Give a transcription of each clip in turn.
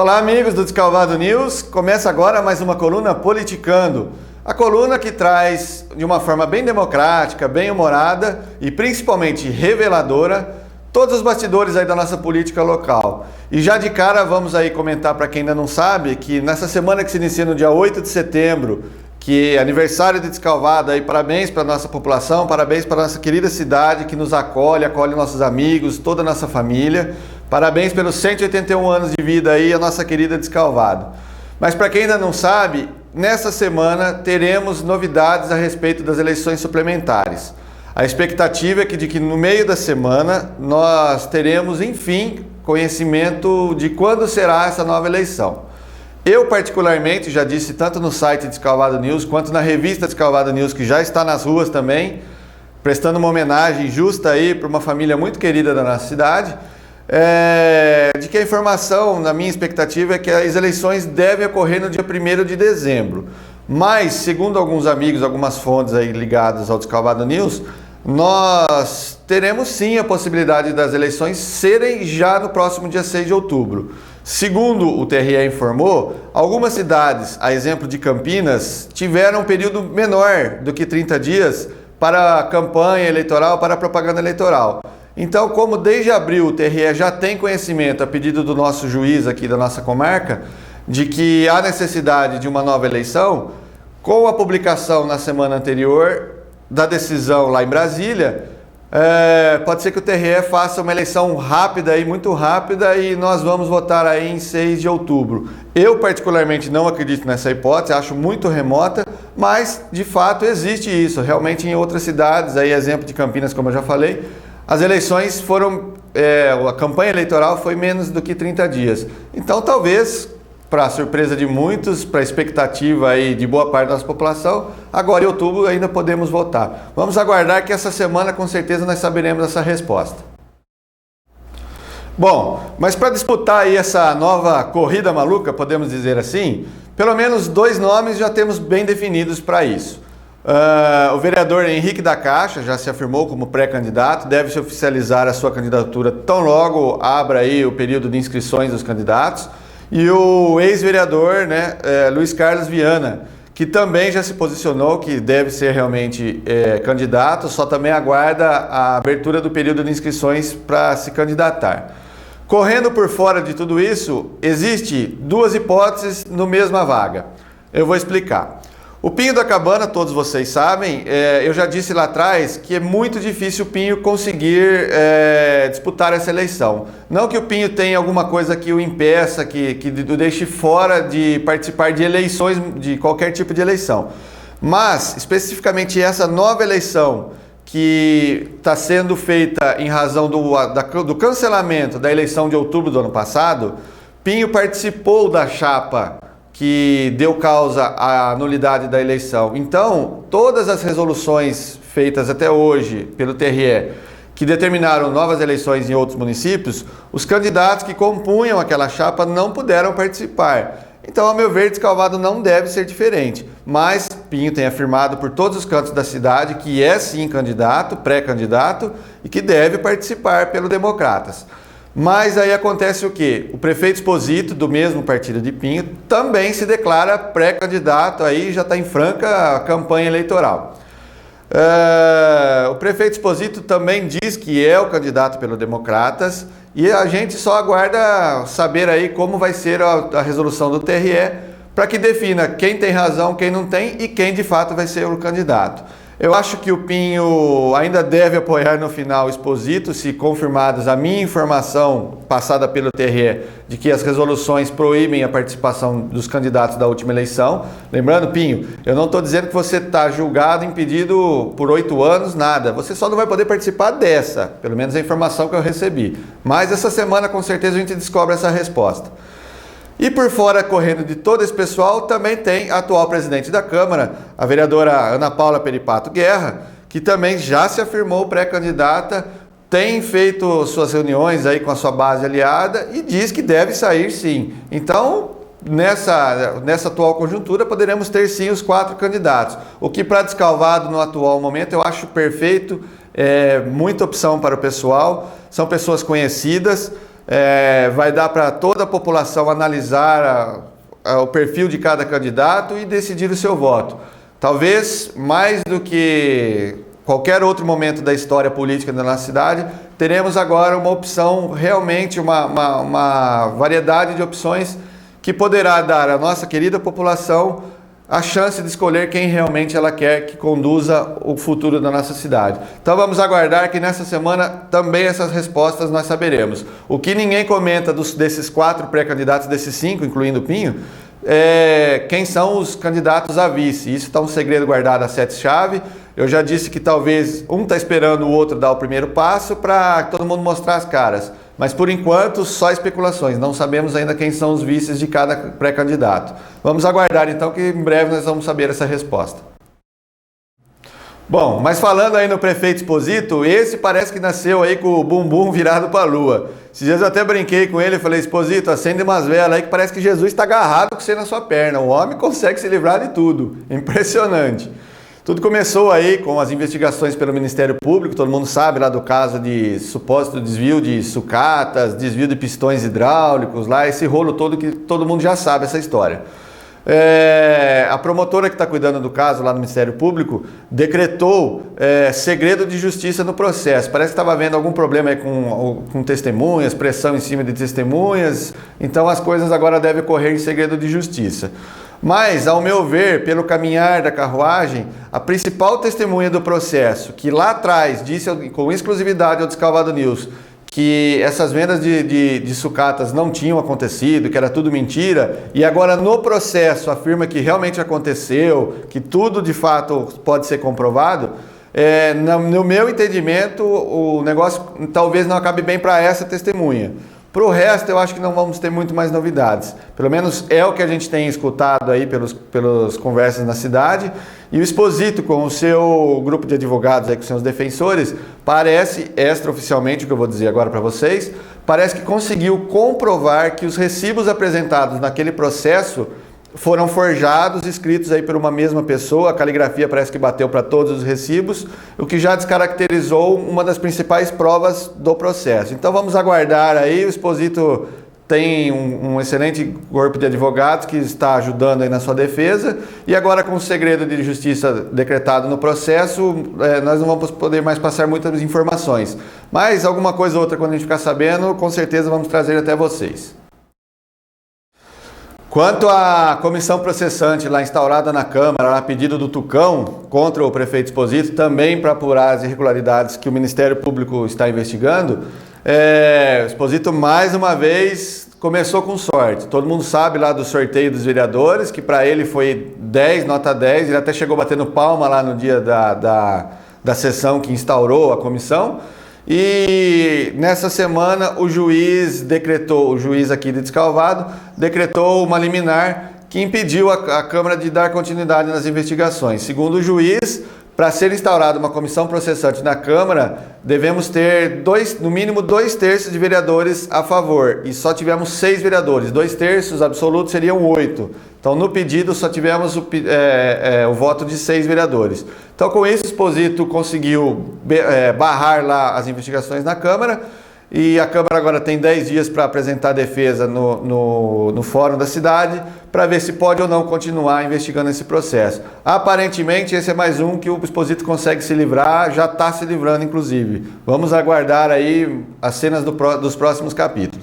Olá, amigos do Descalvado News. Começa agora mais uma coluna Politicando. A coluna que traz, de uma forma bem democrática, bem humorada e principalmente reveladora, todos os bastidores aí da nossa política local. E já de cara vamos aí comentar para quem ainda não sabe que nessa semana que se inicia no dia 8 de setembro, que é aniversário de Descalvado, aí parabéns para a nossa população, parabéns para a nossa querida cidade que nos acolhe nossos amigos, toda a nossa família. Parabéns pelos 181 anos de vida aí, a nossa querida Descalvado. Mas para quem ainda não sabe, nessa semana teremos novidades a respeito das eleições suplementares. A expectativa é de que no meio da semana nós teremos, enfim, conhecimento de quando será essa nova eleição. Eu, particularmente, já disse tanto no site Descalvado News quanto na revista Descalvado News, que já está nas ruas também, prestando uma homenagem justa aí para uma família muito querida da nossa cidade, de que a informação, na minha expectativa, é que as eleições devem ocorrer no dia 1º de dezembro. Mas, segundo alguns amigos, algumas fontes aí ligadas ao Descalvado News, nós teremos sim a possibilidade das eleições serem já no próximo dia 6 de outubro. Segundo o TRE informou, algumas cidades, a exemplo de Campinas, tiveram um período menor do que 30 dias para a campanha eleitoral, para a propaganda eleitoral. Então, como desde abril o TRE já tem conhecimento, a pedido do nosso juiz aqui da nossa comarca, de que há necessidade de uma nova eleição, com a publicação na semana anterior da decisão lá em Brasília, pode ser que o TRE faça uma eleição rápida, aí, muito rápida, e nós vamos votar aí em 6 de outubro. Eu particularmente não acredito nessa hipótese, acho muito remota, mas de fato existe isso. Realmente em outras cidades, aí exemplo de Campinas, como eu já falei, as eleições foram, a campanha eleitoral foi menos do que 30 dias. Então talvez, para surpresa de muitos, para a expectativa aí de boa parte da nossa população, agora em outubro ainda podemos votar. Vamos aguardar que essa semana com certeza nós saberemos essa resposta. Bom, mas para disputar aí essa nova corrida maluca, podemos dizer assim, pelo menos 2 nomes já temos bem definidos para isso. O vereador Henrique da Caixa já se afirmou como pré-candidato, deve se oficializar a sua candidatura tão logo abra aí o período de inscrições dos candidatos. E o ex-vereador, Luiz Carlos Viana, que também já se posicionou que deve ser realmente candidato, só também aguarda a abertura do período de inscrições para se candidatar. Correndo por fora de tudo isso, existe 2 hipóteses no mesma vaga. Eu vou explicar. O Pinho da Cabana, todos vocês sabem, eu já disse lá atrás que é muito difícil o Pinho conseguir disputar essa eleição. Não que o Pinho tenha alguma coisa que o impeça, que o deixe fora de participar de eleições, de qualquer tipo de eleição. Mas, especificamente essa nova eleição que está sendo feita em razão do cancelamento da eleição de outubro do ano passado, Pinho participou da chapa que deu causa à nulidade da eleição. Então, todas as resoluções feitas até hoje pelo TRE, que determinaram novas eleições em outros municípios, os candidatos que compunham aquela chapa não puderam participar. Então, ao meu ver, Descalvado não deve ser diferente. Mas Pinho tem afirmado por todos os cantos da cidade que é sim candidato, pré-candidato, e que deve participar pelo Democratas. Mas aí acontece o quê? O prefeito Esposito, do mesmo partido de Pinho, também se declara pré-candidato, aí já está em franca campanha eleitoral. O prefeito Esposito também diz que é o candidato pelo Democratas e a gente só aguarda saber aí como vai ser a resolução do TRE para que defina quem tem razão, quem não tem e quem de fato vai ser o candidato. Eu acho que o Pinho ainda deve apoiar no final o Esposito, se confirmadas a minha informação passada pelo TRE de que as resoluções proíbem a participação dos candidatos da última eleição. Lembrando, Pinho, eu não estou dizendo que você está julgado, impedido por 8 anos, nada. Você só não vai poder participar dessa, pelo menos a informação que eu recebi. Mas essa semana, com certeza, a gente descobre essa resposta. E por fora, correndo de todo esse pessoal, também tem a atual presidente da Câmara, a vereadora Ana Paula Peripato Guerra, que também já se afirmou pré-candidata, tem feito suas reuniões aí com a sua base aliada e diz que deve sair sim. Então, nessa atual conjuntura, poderemos ter sim os 4 candidatos. O que para Descalvado no atual momento eu acho perfeito, muita opção para o pessoal, são pessoas conhecidas, vai dar para toda a população analisar o perfil de cada candidato e decidir o seu voto. Talvez, mais do que qualquer outro momento da história política da nossa cidade, teremos agora uma opção, realmente uma variedade de opções que poderá dar à nossa querida população a chance de escolher quem realmente ela quer que conduza o futuro da nossa cidade. Então vamos aguardar que nessa semana também essas respostas nós saberemos. O que ninguém comenta desses 4 pré-candidatos, desses 5, incluindo o Pinho, quem são os candidatos a vice. Isso está um segredo guardado a 7 chaves. Eu já disse que talvez um está esperando o outro dar o primeiro passo para todo mundo mostrar as caras. Mas por enquanto só especulações, não sabemos ainda quem são os vices de cada pré-candidato. Vamos aguardar então que em breve nós vamos saber essa resposta. Bom, mas falando aí no prefeito Esposito, esse parece que nasceu aí com o bumbum virado para a lua. Esses dias eu até brinquei com ele, falei, Esposito, acende umas velas aí que parece que Jesus está agarrado com você na sua perna. O homem consegue se livrar de tudo, impressionante. Tudo começou aí com as investigações pelo Ministério Público, todo mundo sabe lá do caso de suposto desvio de sucatas, desvio de pistões hidráulicos, lá esse rolo todo que todo mundo já sabe essa história. A promotora que está cuidando do caso lá no Ministério Público decretou segredo de justiça no processo. Parece que estava havendo algum problema aí com testemunhas, pressão em cima de testemunhas, então as coisas agora devem ocorrer em segredo de justiça. Mas, ao meu ver, pelo caminhar da carruagem, a principal testemunha do processo, que lá atrás disse com exclusividade ao Descalvado News que essas vendas de sucatas não tinham acontecido, que era tudo mentira, e agora no processo afirma que realmente aconteceu, que tudo de fato pode ser comprovado, no meu entendimento, o negócio talvez não acabe bem para essa testemunha. Para o resto, eu acho que não vamos ter muito mais novidades. Pelo menos é o que a gente tem escutado aí pelas conversas na cidade. E o Esposito, com o seu grupo de advogados, aí, com seus defensores, parece, extraoficialmente, o que eu vou dizer agora para vocês, parece que conseguiu comprovar que os recibos apresentados naquele processo foram forjados, escritos aí por uma mesma pessoa, a caligrafia parece que bateu para todos os recibos, o que já descaracterizou uma das principais provas do processo. Então vamos aguardar aí, o Esposito tem um excelente corpo de advogados que está ajudando aí na sua defesa, e agora com o segredo de justiça decretado no processo, nós não vamos poder mais passar muitas informações. Mas alguma coisa ou outra, quando a gente ficar sabendo, com certeza vamos trazer até vocês. Quanto à comissão processante lá instaurada na Câmara, a pedido do Tucão, contra o prefeito Esposito, também para apurar as irregularidades que o Ministério Público está investigando, o Esposito mais uma vez começou com sorte. Todo mundo sabe lá do sorteio dos vereadores, que para ele foi 10, nota 10, ele até chegou batendo palma lá no dia da sessão que instaurou a comissão. E nessa semana o juiz aqui de Descalvado, decretou uma liminar que impediu a Câmara de dar continuidade nas investigações. Segundo o juiz, para ser instaurada uma comissão processante na Câmara, devemos ter no mínimo 2/3 de vereadores a favor. E só tivemos 6 vereadores, 2/3 absolutos seriam 8. Então no pedido só tivemos o voto de 6 vereadores. Então com isso o Esposito conseguiu barrar lá as investigações na Câmara. E a Câmara agora tem 10 dias para apresentar a defesa no fórum da cidade, para ver se pode ou não continuar investigando esse processo. Aparentemente, esse é mais um que o Esposito consegue se livrar, já está se livrando, inclusive. Vamos aguardar aí as cenas dos próximos capítulos.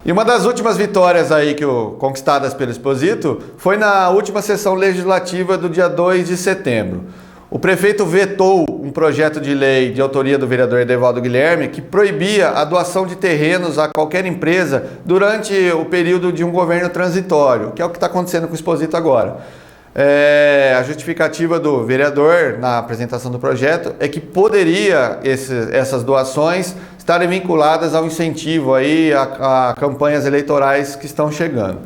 E uma das últimas vitórias aí conquistadas pelo Esposito foi na última sessão legislativa do dia 2 de setembro. O prefeito vetou um projeto de lei de autoria do vereador Edevaldo Guilherme que proibia a doação de terrenos a qualquer empresa durante o período de um governo transitório, que é o que está acontecendo com o Esposito agora. A justificativa do vereador na apresentação do projeto é que poderia essas doações estarem vinculadas ao incentivo aí a campanhas eleitorais que estão chegando.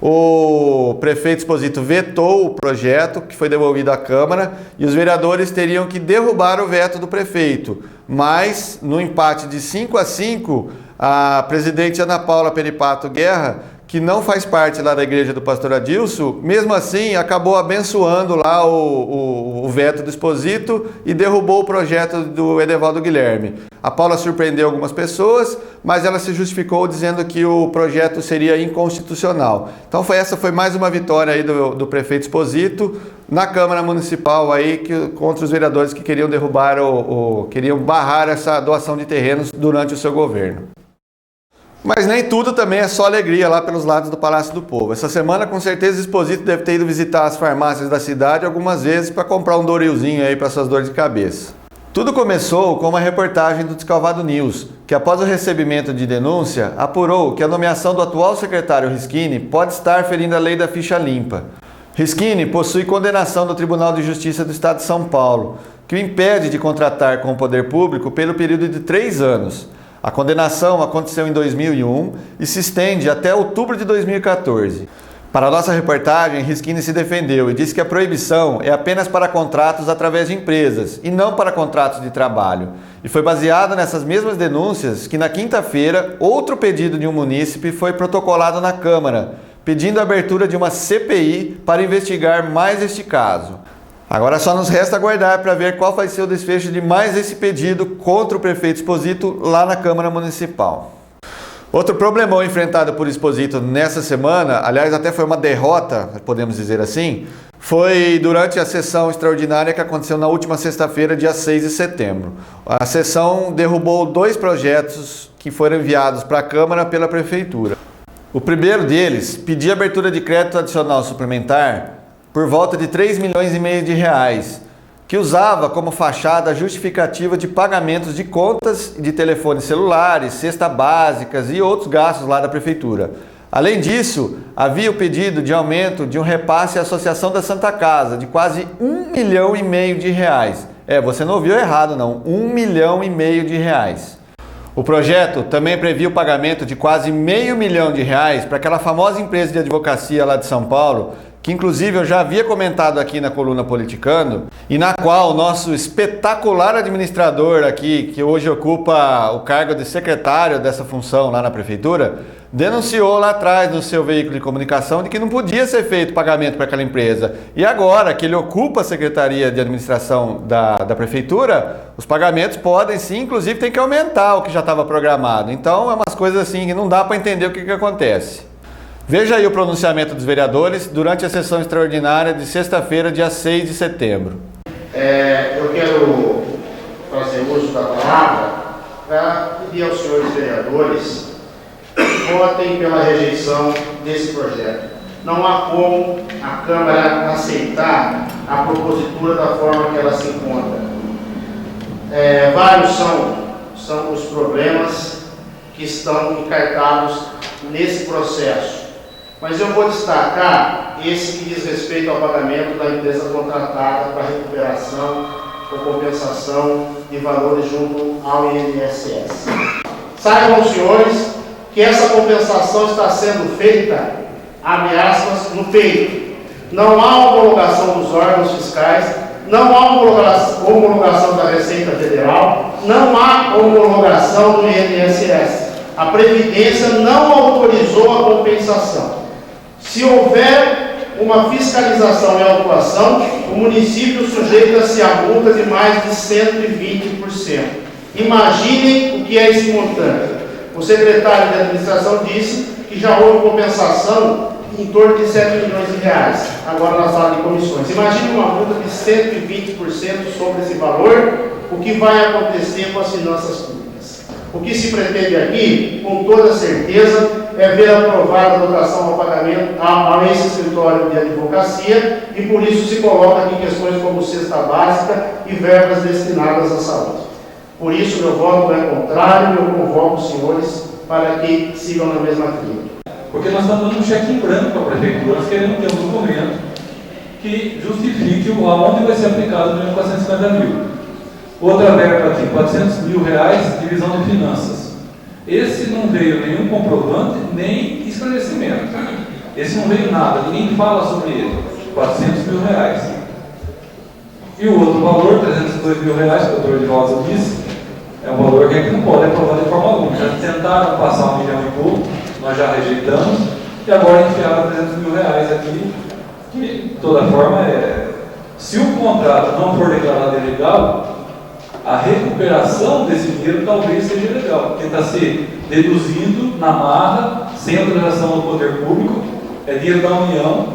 O prefeito Esposito vetou o projeto, que foi devolvido à Câmara, e os vereadores teriam que derrubar o veto do prefeito. Mas, no empate de 5-5, a presidente Ana Paula Peripato Guerra, que não faz parte lá da igreja do pastor Adilson, mesmo assim acabou abençoando lá o veto do Exposito e derrubou o projeto do Edevaldo Guilherme. A Paula surpreendeu algumas pessoas, mas ela se justificou dizendo que o projeto seria inconstitucional. Então essa foi mais uma vitória aí do prefeito Exposito na Câmara Municipal aí, contra os vereadores que queriam derrubar queriam barrar essa doação de terrenos durante o seu governo. Mas nem tudo também é só alegria lá pelos lados do Palácio do Povo. Essa semana, com certeza, o Exposito deve ter ido visitar as farmácias da cidade algumas vezes para comprar um Dorilzinho aí para suas dores de cabeça. Tudo começou com uma reportagem do Descalvado News, que após o recebimento de denúncia, apurou que a nomeação do atual secretário Rischini pode estar ferindo a lei da ficha limpa. Rischini possui condenação do Tribunal de Justiça do Estado de São Paulo, que o impede de contratar com o poder público pelo período de 3 anos. A condenação aconteceu em 2001 e se estende até outubro de 2014. Para a nossa reportagem, Rischini se defendeu e disse que a proibição é apenas para contratos através de empresas e não para contratos de trabalho. E foi baseado nessas mesmas denúncias que na quinta-feira outro pedido de um munícipe foi protocolado na Câmara, pedindo a abertura de uma CPI para investigar mais este caso. Agora só nos resta aguardar para ver qual vai ser o desfecho de mais esse pedido contra o prefeito Exposito lá na Câmara Municipal. Outro problemão enfrentado por Exposito nessa semana, aliás até foi uma derrota, podemos dizer assim, foi durante a sessão extraordinária que aconteceu na última sexta-feira, dia 6 de setembro. A sessão derrubou 2 projetos que foram enviados para a Câmara pela Prefeitura. O primeiro deles pedia abertura de crédito adicional suplementar por volta de 3,5 milhões de reais, que usava como fachada a justificativa de pagamentos de contas de telefones celulares, cesta básicas e outros gastos lá da Prefeitura. Além disso, havia o pedido de aumento de um repasse à Associação da Santa Casa, de quase 1,5 milhão de reais. Você não ouviu errado não, 1,5 milhão de reais. O projeto também previa o pagamento de quase R$500 mil para aquela famosa empresa de advocacia lá de São Paulo, que inclusive eu já havia comentado aqui na coluna Politicando, e na qual o nosso espetacular administrador aqui, que hoje ocupa o cargo de secretário dessa função lá na Prefeitura, denunciou lá atrás no seu veículo de comunicação de que não podia ser feito pagamento para aquela empresa. E agora que ele ocupa a Secretaria de Administração da Prefeitura, os pagamentos podem sim, inclusive tem que aumentar o que já estava programado. Então é umas coisas assim que não dá para entender o que acontece. Veja aí o pronunciamento dos vereadores durante a sessão extraordinária de sexta-feira, dia 6 de setembro. Eu quero fazer uso da palavra para pedir aos senhores vereadores que votem pela rejeição desse projeto. Não há como a Câmara aceitar a propositura da forma que ela se encontra. Vários são os problemas que estão encartados nesse processo. Mas eu vou destacar esse que diz respeito ao pagamento da empresa contratada para recuperação ou compensação de valores junto ao INSS. Saibam os senhores que essa compensação está sendo feita, abre aspas, no peito. Não há homologação dos órgãos fiscais, não há homologação da Receita Federal, não há homologação do INSS. A Previdência não autorizou a compensação. Se houver uma fiscalização e autuação, o município sujeita-se a multa de mais de 120%. Imaginem o que é esse montante. O secretário de administração disse que já houve compensação em torno de 7 milhões de reais, agora na sala de comissões. Imagine uma multa de 120% sobre esse valor, o que vai acontecer com as finanças públicas. O que se pretende aqui, com toda certeza, é ver aprovada a dotação ao pagamento ao ex-escritório de advocacia e por isso se coloca aqui questões como cesta básica e verbas destinadas à saúde. Por isso meu voto é contrário e eu convoco os senhores para que sigam na mesma trilha. Porque nós estamos dando um cheque em branco para a Prefeitura, nós queremos ter um documento que justifique aonde vai ser aplicado o 450 mil. Outra verba aqui, 400 mil reais, divisão de finanças. Esse não veio nenhum comprovante, nem esclarecimento. Esse não veio nada, ninguém fala sobre ele. 400 mil reais. E o outro valor, 302 mil reais, que o doutor Edvaldo disse, é um valor que a gente não pode aprovar de forma alguma. Já tentaram passar 1 milhão e pouco, nós já rejeitamos. e agora enfiaram 300 mil reais aqui, que de toda forma se o contrato não for declarado ilegal, a recuperação desse dinheiro talvez seja legal, porque está se deduzindo na marra, sem autorização do poder público, é dinheiro da União,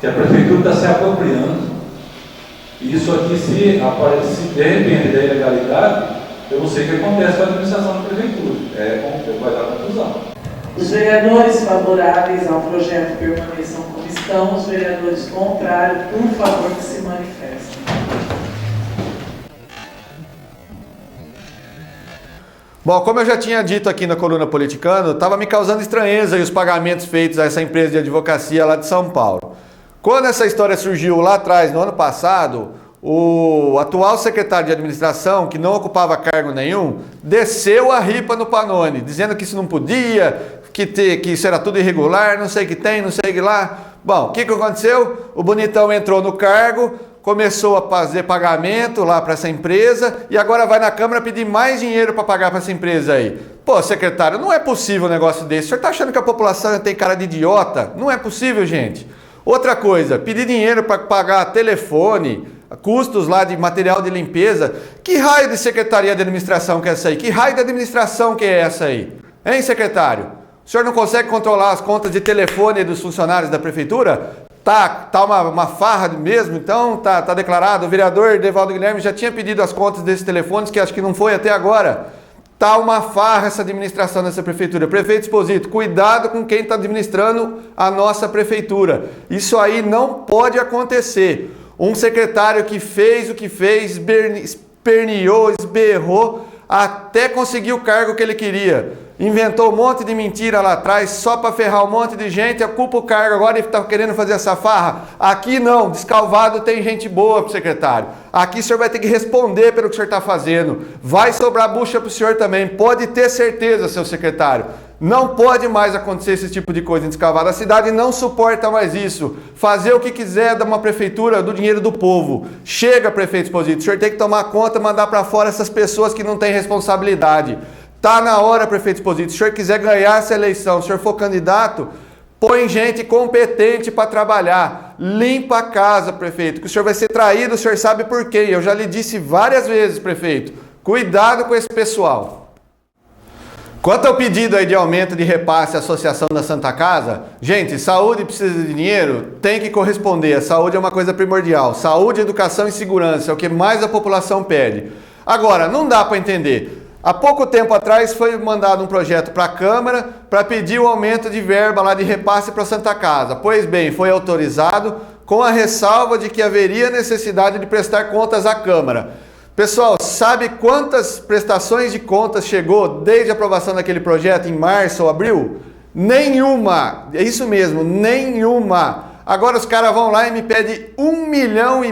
que a Prefeitura está se apropriando. E isso aqui, se aparece de repente da ilegalidade, eu não sei o que acontece com a administração da Prefeitura. Vai dar confusão. Os vereadores favoráveis ao projeto permaneçam como estão, os vereadores contrários, por favor, que se manifestem. Bom, como eu já tinha dito aqui na Coluna Politicano, estava me causando estranheza aí os pagamentos feitos a essa empresa de advocacia lá de São Paulo. Quando essa história surgiu lá atrás, no ano passado, o atual secretário de administração, que não ocupava cargo nenhum, desceu a ripa no Pannoni, dizendo que isso não podia, que isso era tudo irregular, não sei o que tem, não sei o que lá. Bom, o que aconteceu? O bonitão entrou no cargo, começou a fazer pagamento lá para essa empresa e agora vai na Câmara pedir mais dinheiro para pagar para essa empresa aí. Pô, secretário, não é possível um negócio desse. O senhor está achando que a população tem cara de idiota? Não é possível, gente. Outra coisa, pedir dinheiro para pagar telefone, custos lá de material de limpeza. Que raio de secretaria de administração que é essa aí? Que raio de administração que é essa aí? Hein, secretário? O senhor não consegue controlar as contas de telefone dos funcionários da prefeitura? Tá uma farra mesmo, então tá declarado. O vereador Devaldo Guilherme já tinha pedido as contas desses telefones, que acho que não foi até agora. Tá uma farra essa administração dessa prefeitura. Prefeito Exposito, cuidado com quem está administrando a nossa prefeitura. Isso aí não pode acontecer. Um secretário que fez o que fez, esperneou, esberrou, até conseguir o cargo que ele queria. Inventou um monte de mentira lá atrás, só para ferrar um monte de gente, ocupa o cargo agora e está querendo fazer essa farra. Aqui não, Descalvado tem gente boa para o secretário. Aqui o senhor vai ter que responder pelo que o senhor está fazendo. Vai sobrar bucha para o senhor também, pode ter certeza, seu secretário. Não pode mais acontecer esse tipo de coisa em Descalvado. A cidade não suporta mais isso. Fazer o que quiser de uma prefeitura, do dinheiro do povo. Chega, prefeito Exposito, o senhor tem que tomar conta, mandar para fora essas pessoas que não têm responsabilidade. Tá na hora, prefeito Exposito. Se o senhor quiser ganhar essa eleição, se o senhor for candidato, põe gente competente para trabalhar. Limpa a casa, prefeito, que o senhor vai ser traído, o senhor sabe por quê. Eu já lhe disse várias vezes, prefeito. Cuidado com esse pessoal. Quanto ao pedido aí de aumento de repasse à Associação da Santa Casa, gente, saúde precisa de dinheiro, tem que corresponder. A saúde é uma coisa primordial. Saúde, educação e segurança é o que mais a população pede. Agora, não dá para entender. Há pouco tempo atrás foi mandado um projeto para a Câmara para pedir o aumento de verba lá de repasse para a Santa Casa. Pois bem, foi autorizado com a ressalva de que haveria necessidade de prestar contas à Câmara. Pessoal, sabe quantas prestações de contas chegou desde a aprovação daquele projeto em março ou abril? Nenhuma! É isso mesmo, nenhuma! Agora os caras vão lá e me pedem 1,5 milhão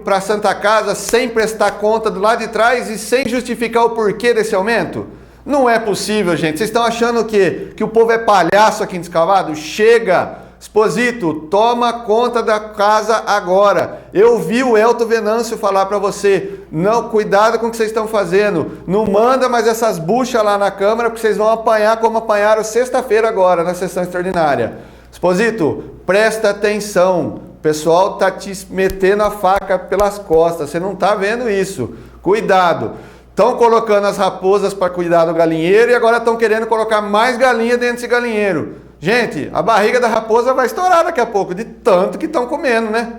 para a Santa Casa sem prestar conta do lado de trás e sem justificar o porquê desse aumento? Não é possível, gente. Vocês estão achando que o povo é palhaço aqui em Descalvado? Chega! Exposito, toma conta da casa agora. Eu vi o Elton Venâncio falar para você, não, cuidado com o que vocês estão fazendo. Não manda mais essas buchas lá na Câmara, porque vocês vão apanhar como apanharam sexta-feira agora, na sessão extraordinária. Exposito, presta atenção, o pessoal está te metendo a faca pelas costas, você não está vendo isso, cuidado. Estão colocando as raposas para cuidar do galinheiro e agora estão querendo colocar mais galinha dentro desse galinheiro. Gente, a barriga da raposa vai estourar daqui a pouco, de tanto que estão comendo, né?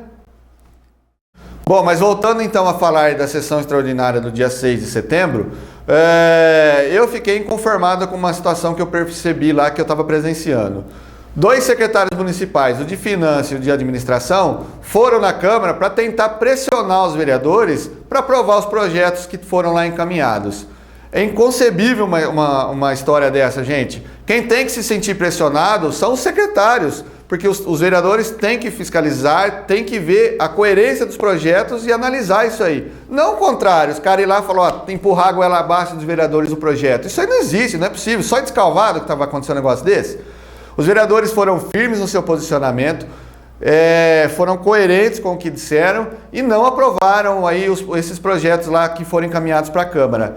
Bom, mas voltando então a falar da sessão extraordinária do dia 6 de setembro, eu fiquei inconformado com uma situação que eu percebi lá que eu estava presenciando. 2 secretários municipais, o de Finanças e o de Administração, foram na Câmara para tentar pressionar os vereadores para aprovar os projetos que foram lá encaminhados. É inconcebível uma história dessa, gente. Quem tem que se sentir pressionado são os secretários, porque os vereadores têm que fiscalizar, têm que ver a coerência dos projetos e analisar isso aí. Não o contrário, os caras ir lá e falar, empurrar a goela abaixo dos vereadores do projeto. Isso aí não existe, não é possível. Só em Descalvado que estava acontecendo um negócio desse. Os vereadores foram firmes no seu posicionamento, foram coerentes com o que disseram e não aprovaram aí esses projetos lá que foram encaminhados para a Câmara.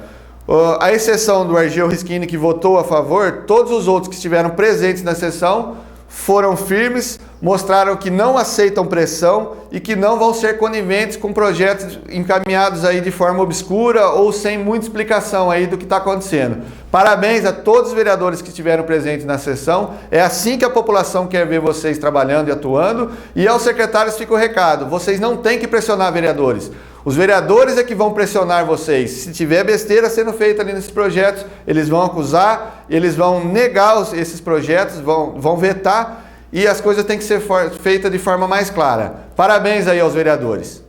A exceção do Argel Rischini, que votou a favor, todos os outros que estiveram presentes na sessão foram firmes, mostraram que não aceitam pressão e que não vão ser coniventes com projetos encaminhados aí de forma obscura ou sem muita explicação aí do que está acontecendo. Parabéns a todos os vereadores que estiveram presentes na sessão. É assim que a população quer ver vocês trabalhando e atuando. E aos secretários fica o recado: vocês não têm que pressionar vereadores. Os vereadores é que vão pressionar vocês. Se tiver besteira sendo feita ali nesses projetos, eles vão acusar, eles vão negar esses projetos, vão vetar, e as coisas têm que ser feitas de forma mais clara. Parabéns aí aos vereadores.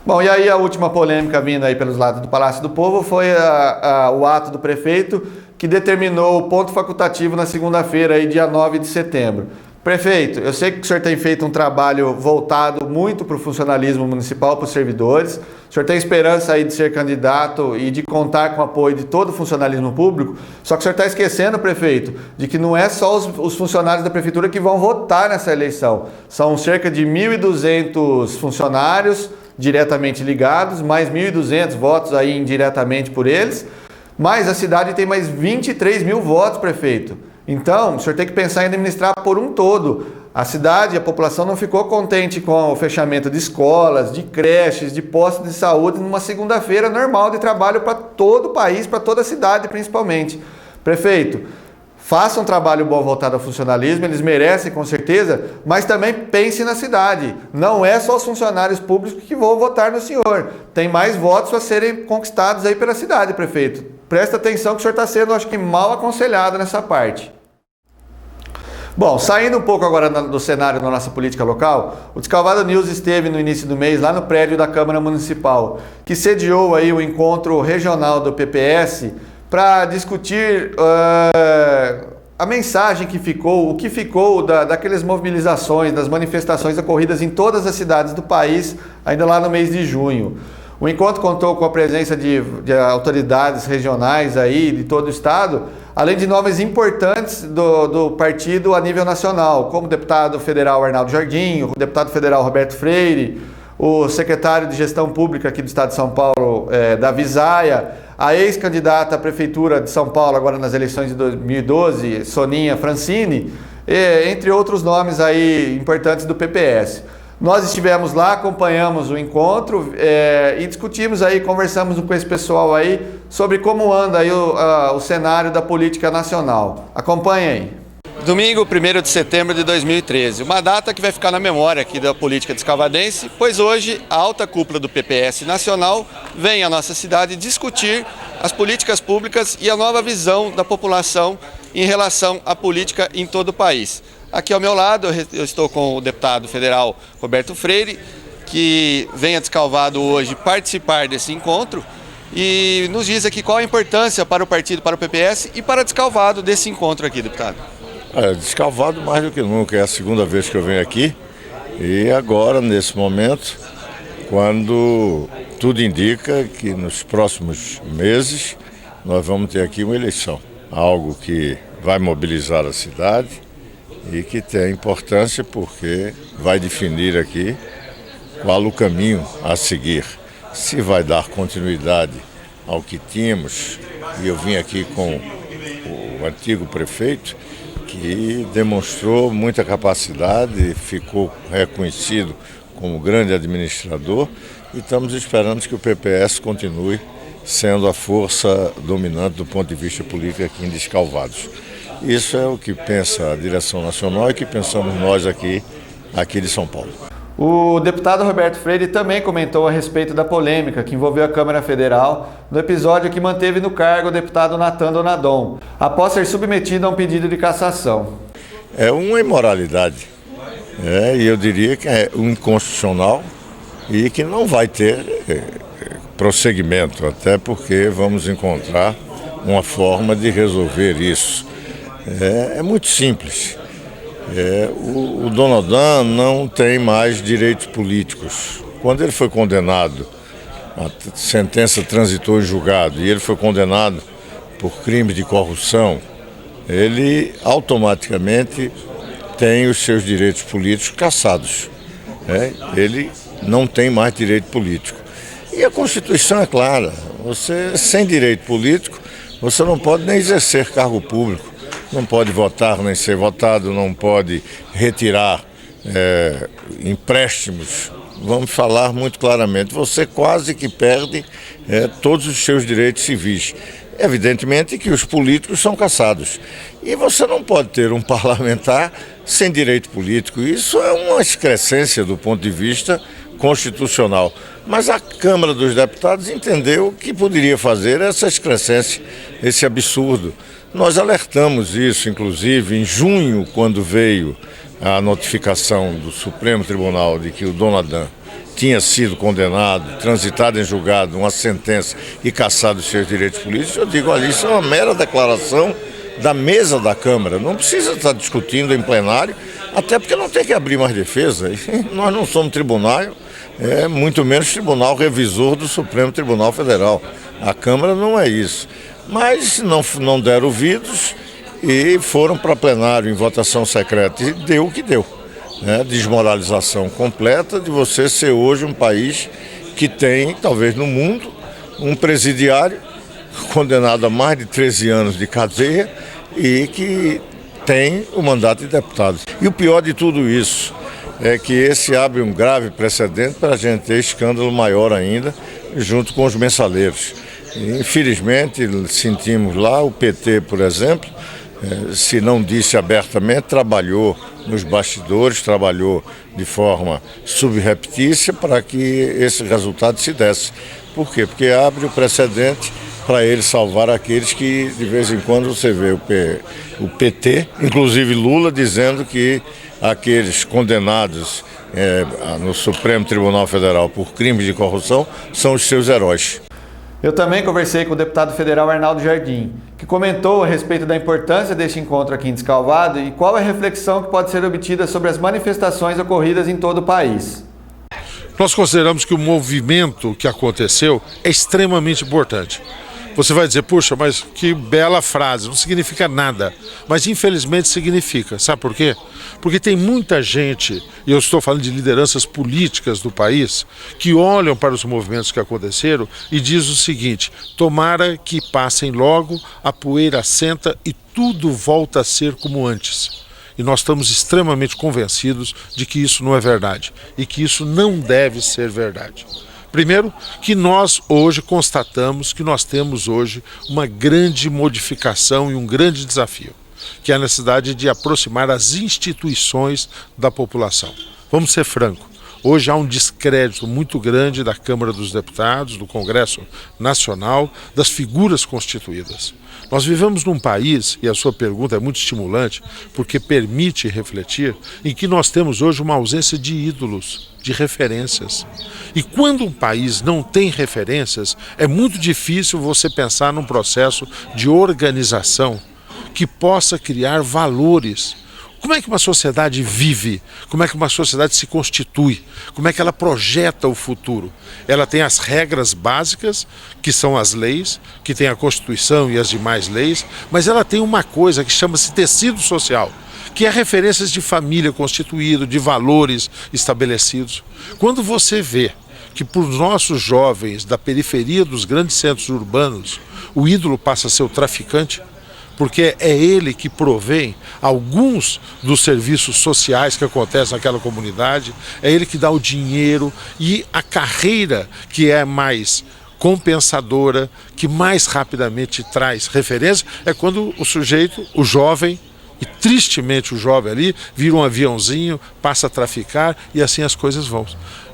Bom, e aí a última polêmica vindo aí pelos lados do Palácio do Povo foi o ato do prefeito que determinou o ponto facultativo na segunda-feira, aí, dia 9 de setembro. Prefeito, eu sei que o senhor tem feito um trabalho voltado muito para o funcionalismo municipal, para os servidores. O senhor tem esperança aí de ser candidato e de contar com o apoio de todo o funcionalismo público. Só que o senhor está esquecendo, prefeito, de que não é só os funcionários da prefeitura que vão votar nessa eleição. São cerca de 1.200 funcionários diretamente ligados, mais 1.200 votos aí indiretamente por eles. Mas a cidade tem mais 23 mil votos, prefeito. Então, o senhor tem que pensar em administrar por um todo. A cidade, a população não ficou contente com o fechamento de escolas, de creches, de postos de saúde numa segunda-feira normal de trabalho para todo o país, para toda a cidade principalmente. Prefeito, faça um trabalho bom voltado ao funcionalismo, eles merecem com certeza, mas também pense na cidade. Não é só os funcionários públicos que vão votar no senhor. Tem mais votos a serem conquistados aí pela cidade, prefeito. Presta atenção que o senhor está sendo, acho que, mal aconselhado nessa parte. Bom, saindo um pouco agora do cenário da nossa política local, o Descalvado News esteve no início do mês lá no prédio da Câmara Municipal, que sediou aí o encontro regional do PPS para discutir a mensagem que ficou, o que ficou daquelas mobilizações, das manifestações ocorridas em todas as cidades do país, ainda lá no mês de junho. O encontro contou com a presença de autoridades regionais aí de todo o estado, além de nomes importantes do partido a nível nacional, como o deputado federal Arnaldo Jardim, o deputado federal Roberto Freire, o secretário de Gestão Pública aqui do estado de São Paulo, Davi Zaia, a ex-candidata à Prefeitura de São Paulo, agora nas eleições de 2012, Soninha Francini, entre outros nomes aí importantes do PPS. Nós estivemos lá, acompanhamos o encontro e discutimos aí, conversamos com esse pessoal aí sobre como anda aí o cenário da política nacional. Acompanhe aí. Domingo, 1º de setembro de 2013, uma data que vai ficar na memória aqui da política descalvadense, pois hoje a alta cúpula do PPS nacional vem à nossa cidade discutir as políticas públicas e a nova visão da população em relação à política em todo o país. Aqui ao meu lado eu estou com o deputado federal Roberto Freire, que vem a Descalvado hoje participar desse encontro e nos diz aqui qual a importância para o partido, para o PPS e para Descalvado desse encontro aqui, deputado. Descalvado mais do que nunca, é a segunda vez que eu venho aqui e agora, nesse momento, quando tudo indica que nos próximos meses nós vamos ter aqui uma eleição, algo que vai mobilizar a cidade e que tem importância porque vai definir aqui qual o caminho a seguir. Se vai dar continuidade ao que tínhamos, e eu vim aqui com o antigo prefeito, que demonstrou muita capacidade, ficou reconhecido como grande administrador, e estamos esperando que o PPS continue sendo a força dominante do ponto de vista político aqui em Descalvados. Isso é o que pensa a direção nacional e que pensamos nós aqui de São Paulo. O deputado Roberto Freire também comentou a respeito da polêmica que envolveu a Câmara Federal no episódio que manteve no cargo o deputado Natan Donadon, após ser submetido a um pedido de cassação. É uma imoralidade, e eu diria que é inconstitucional e que não vai ter prosseguimento, até porque vamos encontrar uma forma de resolver isso. É muito simples. O Donadon não tem mais direitos políticos. Quando ele foi condenado, a sentença transitou em julgado e ele foi condenado por crime de corrupção, ele automaticamente tem os seus direitos políticos cassados. Ele não tem mais direito político. E a Constituição é clara, você sem direito político, você não pode nem exercer cargo público. não pode votar nem ser votado, não pode retirar empréstimos. Vamos falar muito claramente, você quase que perde todos os seus direitos civis. Evidentemente que os políticos são caçados. E você não pode ter um parlamentar sem direito político. Isso é uma excrescência do ponto de vista constitucional. Mas a Câmara dos Deputados entendeu que poderia fazer essa excrescência, esse absurdo. Nós alertamos isso, inclusive, em junho, quando veio a notificação do Supremo Tribunal de que o Dom Adam tinha sido condenado, transitado em julgado, uma sentença e cassado os seus direitos políticos. Eu digo, olha, isso é uma mera declaração da mesa da Câmara. Não precisa estar discutindo em plenário, até porque não tem que abrir mais defesa. Nós não somos tribunal, muito menos tribunal revisor do Supremo Tribunal Federal. A Câmara não é isso. Mas não deram ouvidos e foram para plenário em votação secreta. E deu o que deu. Desmoralização completa de você ser hoje um país que tem, talvez no mundo, um presidiário condenado a mais de 13 anos de cadeia e que tem o mandato de deputado. E o pior de tudo isso é que esse abre um grave precedente para a gente ter escândalo maior ainda junto com os mensaleiros. Infelizmente, sentimos lá o PT, por exemplo, se não disse abertamente, trabalhou nos bastidores, trabalhou de forma subreptícia para que esse resultado se desse. Por quê? Porque abre o precedente para ele salvar aqueles que, de vez em quando, você vê o PT, inclusive Lula, dizendo que aqueles condenados no Supremo Tribunal Federal por crimes de corrupção são os seus heróis. Eu também conversei com o deputado federal Arnaldo Jardim, que comentou a respeito da importância deste encontro aqui em Descalvado e qual é a reflexão que pode ser obtida sobre as manifestações ocorridas em todo o país. Nós consideramos que o movimento que aconteceu é extremamente importante. Você vai dizer, puxa, mas que bela frase, não significa nada. Mas infelizmente significa. Sabe por quê? Porque tem muita gente, e eu estou falando de lideranças políticas do país, que olham para os movimentos que aconteceram e diz o seguinte: tomara que passem logo, a poeira assenta e tudo volta a ser como antes. E nós estamos extremamente convencidos de que isso não é verdade e que isso não deve ser verdade. Primeiro, que nós hoje constatamos que nós temos hoje uma grande modificação e um grande desafio, que é a necessidade de aproximar as instituições da população. Vamos ser francos, hoje há um descrédito muito grande da Câmara dos Deputados, do Congresso Nacional, das figuras constituídas. Nós vivemos num país, e a sua pergunta é muito estimulante, porque permite refletir, em que nós temos hoje uma ausência de ídolos, de referências. E quando um país não tem referências, é muito difícil você pensar num processo de organização que possa criar valores. Como é que uma sociedade vive? Como é que uma sociedade se constitui? Como é que ela projeta o futuro? Ela tem as regras básicas, que são as leis, que tem a Constituição e as demais leis, mas ela tem uma coisa que chama-se tecido social, que é referências de família constituída, de valores estabelecidos. Quando você vê que para os nossos jovens da periferia dos grandes centros urbanos, o ídolo passa a ser o traficante, porque é ele que provém alguns dos serviços sociais que acontecem naquela comunidade, é ele que dá o dinheiro e a carreira que é mais compensadora, que mais rapidamente traz referência, é quando o sujeito, o jovem, e tristemente o jovem ali, vira um aviãozinho, passa a traficar e assim as coisas vão.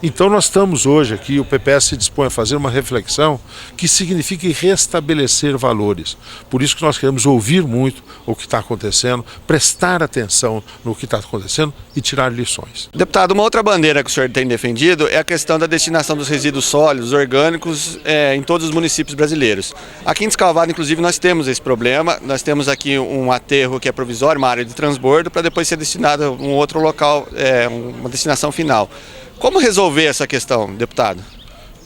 Então nós estamos hoje aqui, o PPS se dispõe a fazer uma reflexão que signifique restabelecer valores. Por isso que nós queremos ouvir muito o que está acontecendo, prestar atenção no que está acontecendo e tirar lições. Deputado, uma outra bandeira que o senhor tem defendido é a questão da destinação dos resíduos sólidos, orgânicos, em todos os municípios brasileiros. Aqui em Descalvado, inclusive, nós temos esse problema. Nós temos aqui um aterro que é provisório, uma área de transbordo, para depois ser destinado a um outro local, uma destinação final. Como resolver essa questão, deputado?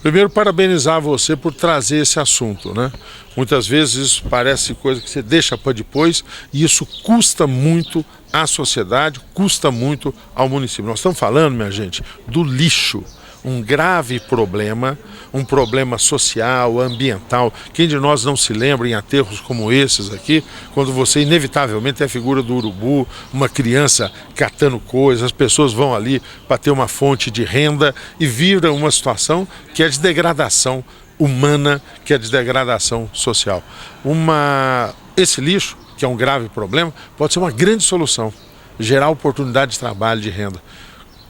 Primeiro, parabenizar você por trazer esse assunto, né? Muitas vezes isso parece coisa que você deixa para depois e isso custa muito à sociedade, custa muito ao município. Nós estamos falando, minha gente, do lixo. um grave problema, um problema social, ambiental. Quem de nós não se lembra em aterros como esses aqui, quando você inevitavelmente tem a figura do urubu, uma criança catando coisas, as pessoas vão ali para ter uma fonte de renda e vira uma situação que é de degradação humana, que é de degradação social. Esse lixo, que é um grave problema, pode ser uma grande solução, gerar oportunidade de trabalho, de renda.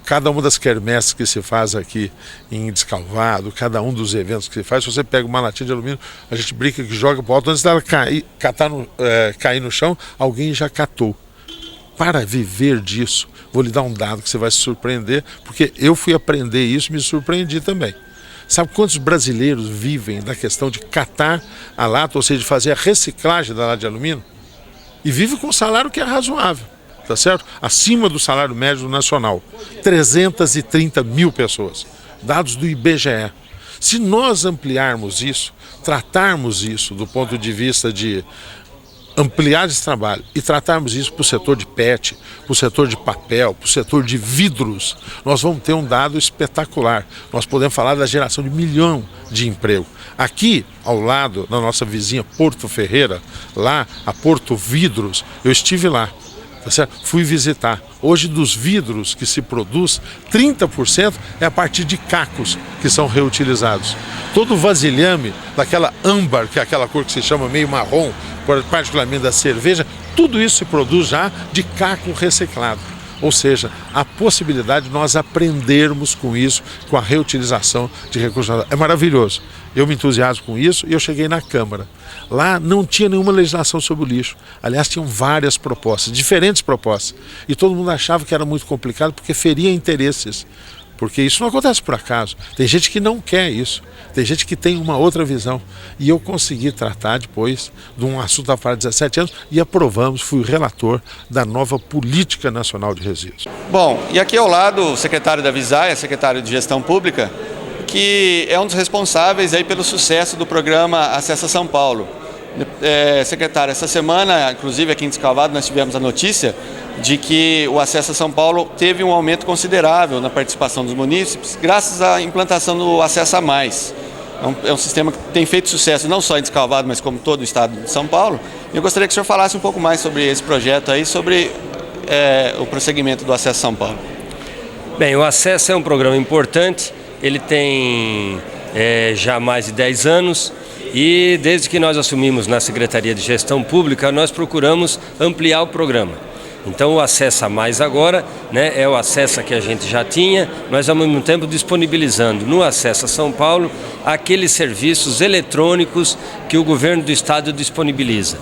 Cada uma das quermesses que se faz aqui em Descalvado, cada um dos eventos que se faz, se você pega uma latinha de alumínio, a gente brinca que joga para o alto, antes dela cair no chão, alguém já catou. Para viver disso, vou lhe dar um dado que você vai se surpreender, porque eu fui aprender isso e me surpreendi também. Sabe quantos brasileiros vivem da questão de catar a lata, ou seja, de fazer a reciclagem da lata de alumínio? E vive com um salário que é razoável, tá certo? Acima do salário médio nacional. 330 mil pessoas. Dados do IBGE. Se nós ampliarmos isso, tratarmos isso do ponto de vista de ampliar esse trabalho e tratarmos isso para o setor de PET, para o setor de papel, para o setor de vidros, nós vamos ter um dado espetacular. Nós podemos falar da geração de 1 milhão de emprego. Aqui, ao lado, na nossa vizinha Porto Ferreira, lá, a Porto Vidros, eu estive lá. Tá certo? Fui visitar. Hoje, dos vidros que se produz, 30% é a partir de cacos que são reutilizados. Todo o vasilhame, daquela âmbar, que é aquela cor que se chama meio marrom, particularmente da cerveja, tudo isso se produz já de caco reciclado. Ou seja, a possibilidade de nós aprendermos com isso, com a reutilização de recursos naturais. É maravilhoso. Eu me entusiasmo com isso e eu cheguei na Câmara. Lá não tinha nenhuma legislação sobre o lixo. Aliás, tinham várias propostas, diferentes propostas. E todo mundo achava que era muito complicado porque feria interesses. Porque isso não acontece por acaso. Tem gente que não quer isso. Tem gente que tem uma outra visão. E eu consegui tratar depois de um assunto há 17 anos e aprovamos, fui relator da nova Política Nacional de Resíduos. Bom, e aqui ao lado o secretário da Visaia, secretário de Gestão Pública, que é um dos responsáveis aí pelo sucesso do programa Acessa São Paulo. Secretário, essa semana, inclusive aqui em Descalvado, nós tivemos a notícia de que o Acessa São Paulo teve um aumento considerável na participação dos munícipes, graças à implantação do Acessa Mais. É um sistema que tem feito sucesso não só em Descalvado, mas como todo o estado de São Paulo. E eu gostaria que o senhor falasse um pouco mais sobre esse projeto aí, sobre o prosseguimento do Acessa São Paulo. Bem, o Acessa é um programa importante, ele tem já mais de 10 anos. E desde que nós assumimos na Secretaria de Gestão Pública, nós procuramos ampliar o programa. Então o Acessa Mais agora, é o Acessa que a gente já tinha, nós ao mesmo tempo disponibilizando no Acessa São Paulo aqueles serviços eletrônicos que o governo do estado disponibiliza.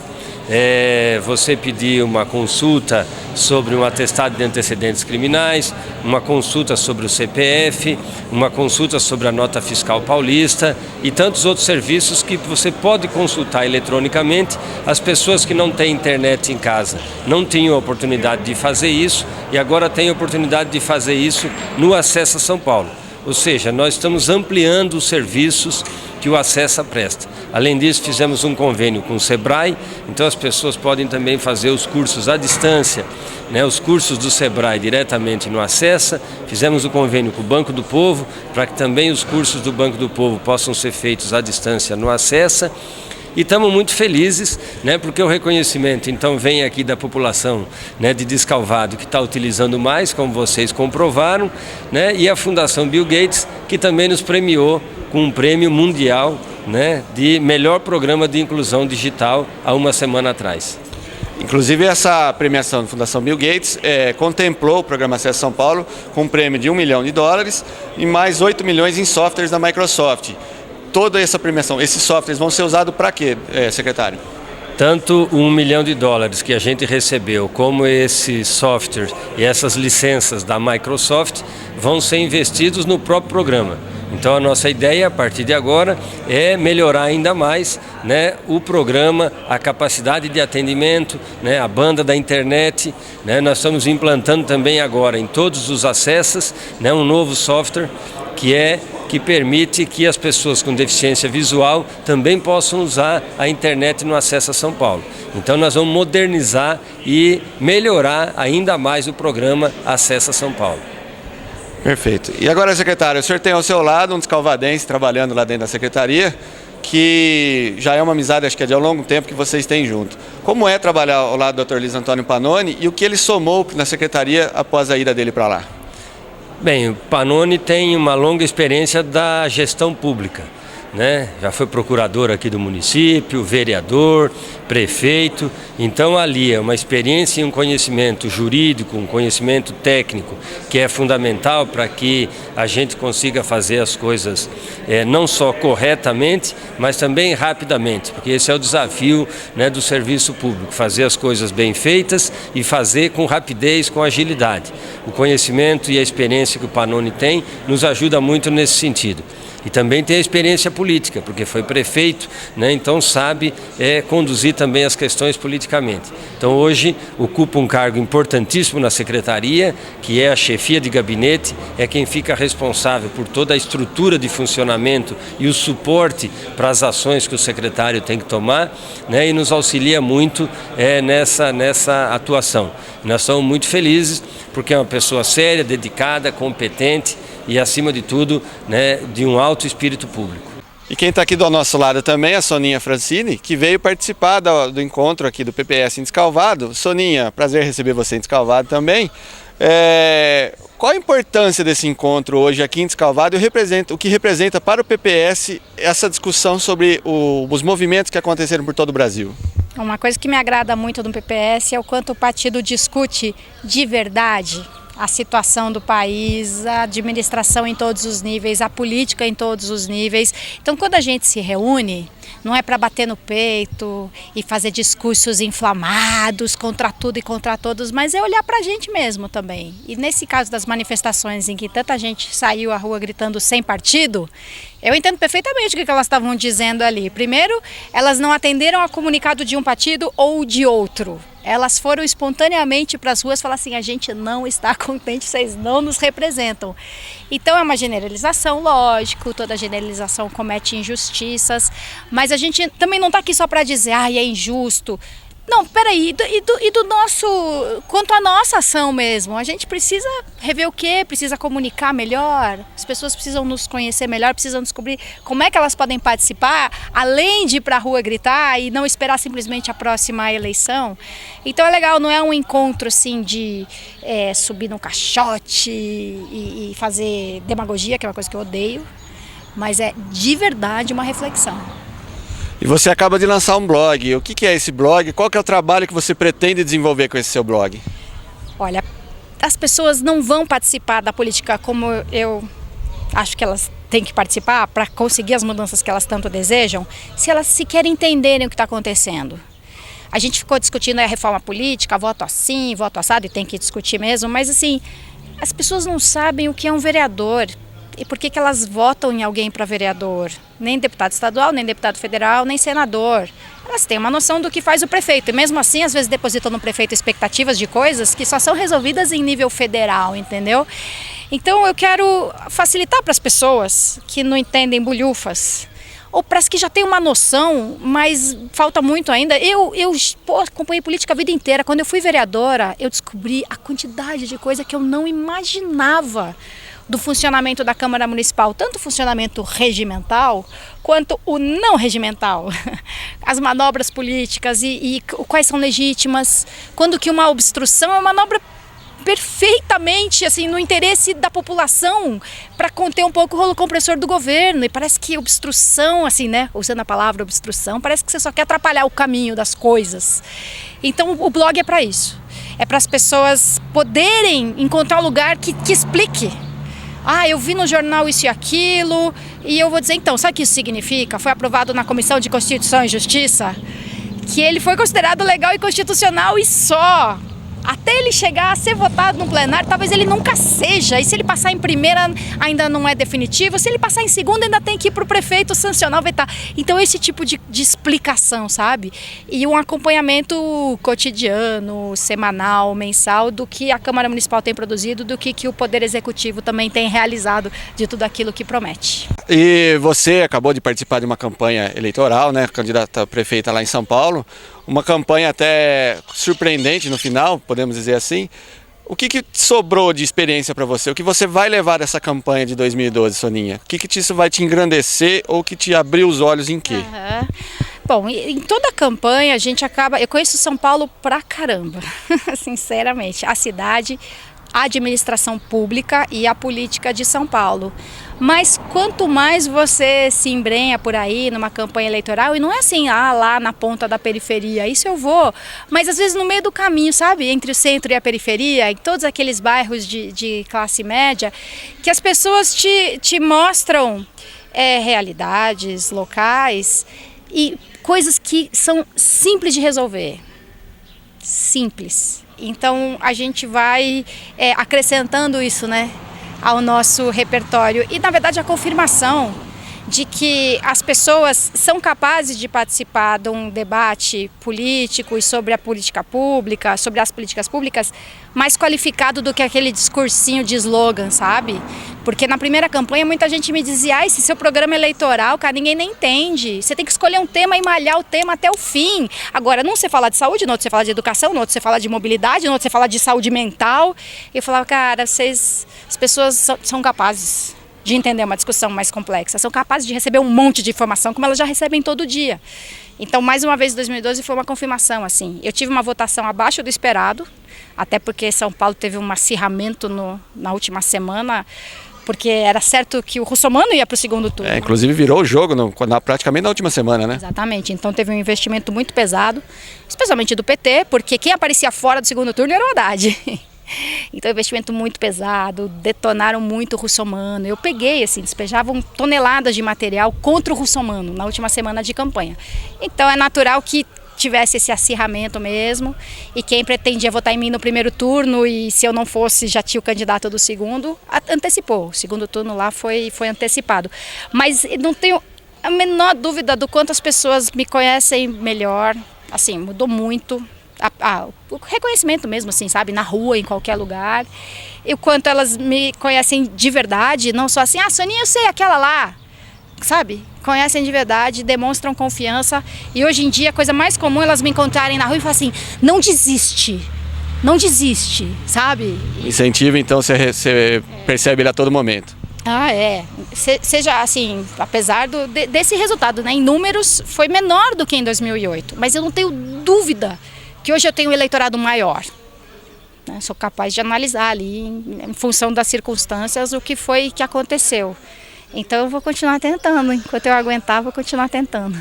Você pedir uma consulta sobre um atestado de antecedentes criminais, uma consulta sobre o CPF, uma consulta sobre a nota fiscal paulista e tantos outros serviços que você pode consultar eletronicamente. As pessoas que não têm internet em casa não tinham a oportunidade de fazer isso e agora têm a oportunidade de fazer isso no Acessa São Paulo. Ou seja, nós estamos ampliando os serviços que o Acessa presta. Além disso, fizemos um convênio com o Sebrae, então as pessoas podem também fazer os cursos à distância, os cursos do Sebrae diretamente no Acessa. Fizemos o convênio com o Banco do Povo, para que também os cursos do Banco do Povo possam ser feitos à distância no Acessa. E estamos muito felizes, porque o reconhecimento então vem aqui da população de Descalvado, que está utilizando mais, como vocês comprovaram, e a Fundação Bill Gates, que também nos premiou com um prêmio mundial de melhor programa de inclusão digital há uma semana atrás. Inclusive essa premiação da Fundação Bill Gates contemplou o programa Acessa São Paulo com um prêmio de $1 milhão e mais 8 milhões em softwares da Microsoft. Toda essa premiação, esses softwares vão ser usados para quê, secretário? Tanto $1 milhão que a gente recebeu, como esse software e essas licenças da Microsoft vão ser investidos no próprio programa. Então a nossa ideia a partir de agora é melhorar ainda mais o programa, a capacidade de atendimento, a banda da internet. Nós estamos implantando também agora em todos os acessos um novo software que permite que as pessoas com deficiência visual também possam usar a internet no Acessa São Paulo. Então nós vamos modernizar e melhorar ainda mais o programa Acessa São Paulo. Perfeito. E agora, secretário, o senhor tem ao seu lado um descalvadense trabalhando lá dentro da secretaria, que já é uma amizade, acho que é de há longo tempo que vocês têm junto. Como é trabalhar ao lado do Dr. Luiz Antônio Pannoni e o que ele somou na secretaria após a ida dele para lá? Bem, o Pannoni tem uma longa experiência da gestão pública, né? Já foi procurador aqui do município, vereador, prefeito. Então ali é uma experiência e um conhecimento jurídico, um conhecimento técnico que é fundamental para que a gente consiga fazer as coisas não só corretamente, mas também rapidamente, porque esse é o desafio, né, do serviço público, fazer as coisas bem feitas e fazer com rapidez, com agilidade. O conhecimento e a experiência que o Pannoni tem nos ajuda muito nesse sentido. E também tem a experiência política, porque foi prefeito, né? Então sabe conduzir também as questões politicamente. Então hoje ocupa um cargo importantíssimo na secretaria, que é a chefia de gabinete, é quem fica responsável por toda a estrutura de funcionamento e o suporte para as ações que o secretário tem que tomar, né? E nos auxilia muito nessa atuação. Nós estamos muito felizes, porque é uma pessoa séria, dedicada, competente, e, acima de tudo, né, de um alto espírito público. E quem está aqui do nosso lado também é a Soninha Francini, que veio participar do encontro aqui do PPS em Descalvado. Soninha, prazer receber você em Descalvado também. Qual a importância desse encontro hoje aqui em Descalvado e o que representa para o PPS essa discussão sobre os movimentos que aconteceram por todo o Brasil? Uma coisa que me agrada muito no PPS é o quanto o partido discute de verdade a situação do país, a administração em todos os níveis, a política em todos os níveis. Então, quando a gente se reúne, não é para bater no peito e fazer discursos inflamados contra tudo e contra todos, mas é olhar para a gente mesmo também. E nesse caso das manifestações em que tanta gente saiu à rua gritando sem partido, eu entendo perfeitamente o que elas estavam dizendo ali. Primeiro, elas não atenderam a comunicado de um partido ou de outro. Elas foram espontaneamente para as ruas falar assim, a gente não está contente, vocês não nos representam. Então é uma generalização, lógico, toda generalização comete injustiças, mas a gente também não está aqui só para dizer, é injusto. Não, peraí, e do nosso, quanto à nossa ação mesmo, a gente precisa rever o quê? Precisa comunicar melhor, as pessoas precisam nos conhecer melhor, precisam descobrir como é que elas podem participar, além de ir para a rua gritar e não esperar simplesmente a próxima eleição. Então é legal, não é um encontro assim de subir no caixote e fazer demagogia, que é uma coisa que eu odeio, mas é de verdade uma reflexão. E você acaba de lançar um blog. O que é esse blog? Qual que é o trabalho que você pretende desenvolver com esse seu blog? Olha, as pessoas não vão participar da política como eu acho que elas têm que participar para conseguir as mudanças que elas tanto desejam, se elas sequer entenderem o que está acontecendo. A gente ficou discutindo a reforma política, voto assim, voto assado, e tem que discutir mesmo, mas assim, as pessoas não sabem o que é um vereador. E por que elas votam em alguém para vereador? Nem deputado estadual, nem deputado federal, nem senador. Elas têm uma noção do que faz o prefeito. E mesmo assim, às vezes depositam no prefeito expectativas de coisas que só são resolvidas em nível federal, entendeu? Então eu quero facilitar para as pessoas que não entendem bolhufas, ou para as que já têm uma noção, mas falta muito ainda. Eu acompanhei política a vida inteira. Quando eu fui vereadora, eu descobri a quantidade de coisa que eu não imaginava do funcionamento da Câmara Municipal, tanto o funcionamento regimental quanto o não regimental, as manobras políticas e quais são legítimas, quando que uma obstrução é uma manobra perfeitamente assim, no interesse da população para conter um pouco o rolo compressor do governo, e parece que obstrução, assim, né, usando a palavra obstrução, parece que você só quer atrapalhar o caminho das coisas. Então o blog é para isso, é para as pessoas poderem encontrar um lugar que explique. Eu vi no jornal isso e aquilo, e eu vou dizer, então, sabe o que isso significa? Foi aprovado na Comissão de Constituição e Justiça, que ele foi considerado legal e constitucional e só. Até ele chegar a ser votado no plenário, talvez ele nunca seja. E se ele passar em primeira, ainda não é definitivo. Se ele passar em segunda, ainda tem que ir para o prefeito sancionar, vetar. Então, esse tipo de explicação, sabe? E um acompanhamento cotidiano, semanal, mensal, do que a Câmara Municipal tem produzido, do que o Poder Executivo também tem realizado de tudo aquilo que promete. E você acabou de participar de uma campanha eleitoral, né? Candidata a prefeita lá em São Paulo. Uma campanha até surpreendente no final, podemos dizer assim. O que sobrou de experiência para você? O que você vai levar dessa campanha de 2012, Soninha? O que isso vai te engrandecer ou que te abriu os olhos em quê? Aham. Bom, em toda a campanha a gente acaba... Eu conheço São Paulo pra caramba, sinceramente. A cidade, a administração pública e a política de São Paulo. Mas quanto mais você se embrenha por aí numa campanha eleitoral, e não é assim, lá na ponta da periferia, isso eu vou, mas às vezes no meio do caminho, sabe? Entre o centro e a periferia, em todos aqueles bairros de classe média, que as pessoas te mostram realidades locais e coisas que são simples de resolver. Simples. Então a gente vai acrescentando isso, né, ao nosso repertório. E na verdade a confirmação de que as pessoas são capazes de participar de um debate político e sobre a política pública, sobre as políticas públicas, mais qualificado do que aquele discursinho de slogan, sabe? Porque na primeira campanha muita gente me dizia, esse seu programa eleitoral, cara, ninguém nem entende. Você tem que escolher um tema e malhar o tema até o fim. Agora, num você fala de saúde, no outro você fala de educação, no outro você fala de mobilidade, no outro você fala de saúde mental. Eu falava, cara, as pessoas são capazes de entender uma discussão mais complexa, são capazes de receber um monte de informação, como elas já recebem todo dia. Então, mais uma vez, 2012 foi uma confirmação, assim. Eu tive uma votação abaixo do esperado, até porque São Paulo teve um acirramento na última semana, porque era certo que o Russomano ia para o segundo turno. Inclusive virou o jogo praticamente na última semana, né? Exatamente, então teve um investimento muito pesado, especialmente do PT, porque quem aparecia fora do segundo turno era o Haddad. Então, investimento muito pesado, detonaram muito o Russomano. Eu peguei, assim, despejavam toneladas de material contra o Russomano na última semana de campanha. Então, é natural que tivesse esse acirramento mesmo. E quem pretendia votar em mim no primeiro turno, e se eu não fosse, já tinha o candidato do segundo, antecipou. O segundo turno lá foi antecipado. Mas não tenho a menor dúvida do quanto as pessoas me conhecem melhor. Assim, mudou muito. O reconhecimento mesmo, assim, sabe, na rua, em qualquer lugar, e o quanto elas me conhecem de verdade, não só assim, Soninha, eu sei, aquela lá, sabe, conhecem de verdade, demonstram confiança, e hoje em dia a coisa mais comum é elas me encontrarem na rua e falar assim, não desiste, sabe? Incentivo, então, você percebe ele a todo momento. Seja assim, apesar desse resultado, né, em números foi menor do que em 2008, mas eu não tenho dúvida que hoje eu tenho um eleitorado maior. Né? Sou capaz de analisar ali, em função das circunstâncias, o que foi que aconteceu. Então eu vou continuar tentando, enquanto eu aguentar, vou continuar tentando.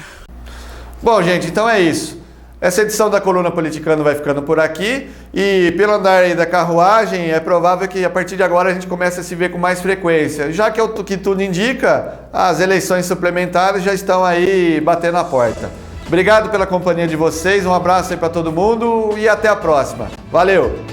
Bom, gente, então é isso. Essa edição da Coluna Politicano vai ficando por aqui e pelo andar aí da carruagem é provável que a partir de agora a gente comece a se ver com mais frequência. Já que é o que tudo indica, as eleições suplementares já estão aí batendo a porta. Obrigado pela companhia de vocês, um abraço aí para todo mundo e até a próxima. Valeu!